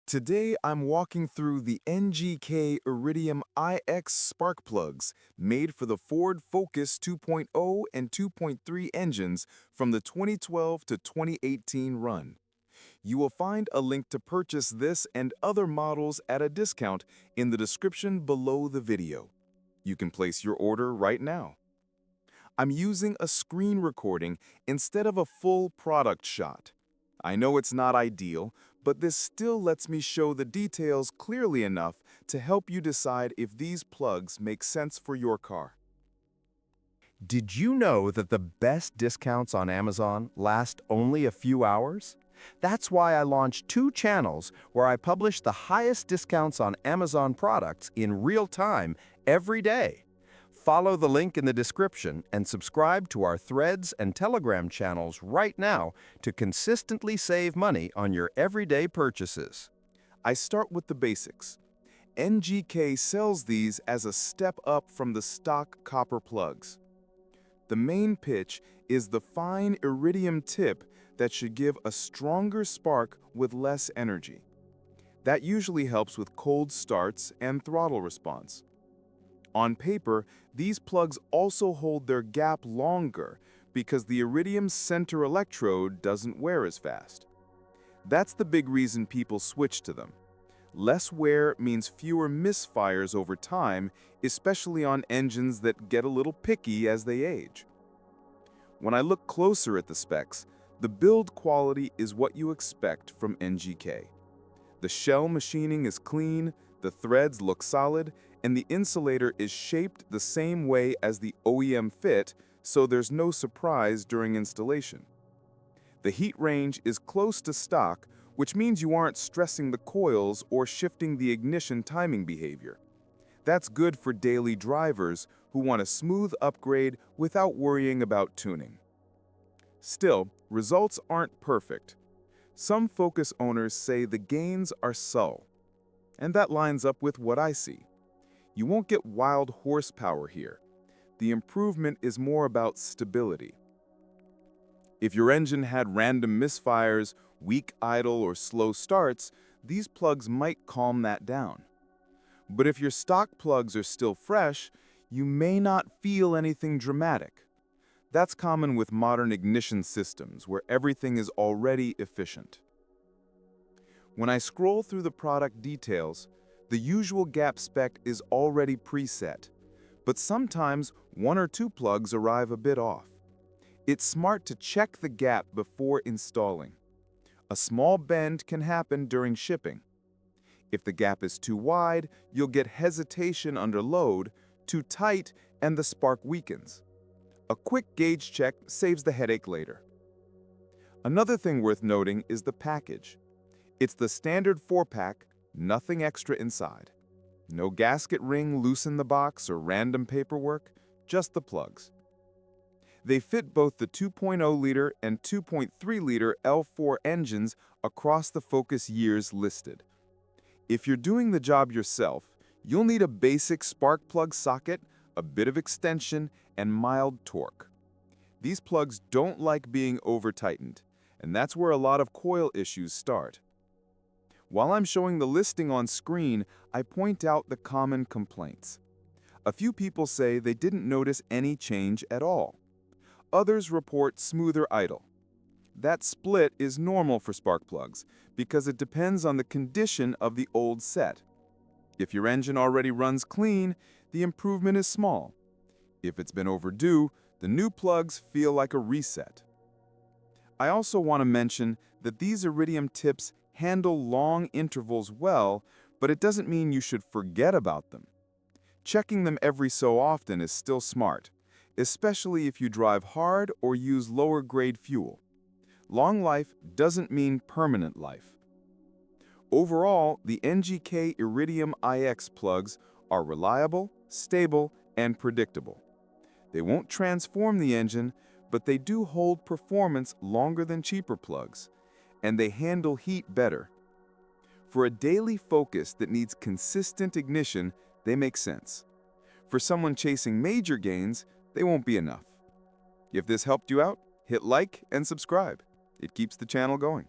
Today, I'm walking through the NGK Iridium iX spark plugs made for the Ford Focus 2.0 and 2.3 engines from the 2012 to 2018 run. You will find a link to purchase this and other models at a discount in the description below the video. You can place your order right now. I'm using a screen recording instead of a full product shot. I know it's not ideal, but this still lets me show the details clearly enough to help you decide if these plugs make sense for your car. Did you know that the best discounts on Amazon last only a few hours? That's why I launched 2 channels where I publish the highest discounts on Amazon products in real time every day. Follow the link in the description and subscribe to our Threads and Telegram channels right now to consistently save money on your everyday purchases. I start with the basics. NGK sells these as a step up from the stock copper plugs. The main pitch is the fine iridium tip that should give a stronger spark with less energy. That usually helps with cold starts and throttle response. On paper, these plugs also hold their gap longer because the iridium's center electrode doesn't wear as fast. That's the big reason people switch to them. Less wear means fewer misfires over time, especially on engines that get a little picky as they age. When I look closer at the specs, the build quality is what you expect from NGK. The shell machining is clean, the threads look solid, and the insulator is shaped the same way as the OEM fit, so there's no surprise during installation. The heat range is close to stock, which means you aren't stressing the coils or shifting the ignition timing behavior. That's good for daily drivers who want a smooth upgrade without worrying about tuning. Still, results aren't perfect. Some Focus owners say the gains are subtle, and that lines up with what I see. You won't get wild horsepower here. The improvement is more about stability. If your engine had random misfires, weak idle, or slow starts, these plugs might calm that down. But if your stock plugs are still fresh, you may not feel anything dramatic. That's common with modern ignition systems where everything is already efficient. When I scroll through the product details, the usual gap spec is already preset, but sometimes 1 or 2 plugs arrive a bit off. It's smart to check the gap before installing. A small bend can happen during shipping. If the gap is too wide, you'll get hesitation under load, too tight, and the spark weakens. A quick gauge check saves the headache later. Another thing worth noting is the package. It's the standard 4-pack, nothing extra inside. No gasket ring loose in the box or random paperwork, just the plugs. They fit both the 2.0-liter and 2.3-liter L4 engines across the Focus years listed. If you're doing the job yourself, you'll need a basic spark plug socket, a bit of extension, and mild torque. These plugs don't like being over-tightened, and that's where a lot of coil issues start. While I'm showing the listing on screen, I point out the common complaints. A few people say they didn't notice any change at all. Others report smoother idle. That split is normal for spark plugs because it depends on the condition of the old set. If your engine already runs clean, the improvement is small. If it's been overdue, the new plugs feel like a reset. I also want to mention that these iridium tips handle long intervals well, but it doesn't mean you should forget about them. Checking them every so often is still smart, especially if you drive hard or use lower-grade fuel. Long life doesn't mean permanent life. Overall, the NGK Iridium iX plugs are reliable, stable, and predictable. They won't transform the engine, but they do hold performance longer than cheaper plugs, and they handle heat better. For a daily Focus that needs consistent ignition, they make sense. For someone chasing major gains, they won't be enough. If this helped you out, hit like and subscribe. It keeps the channel going.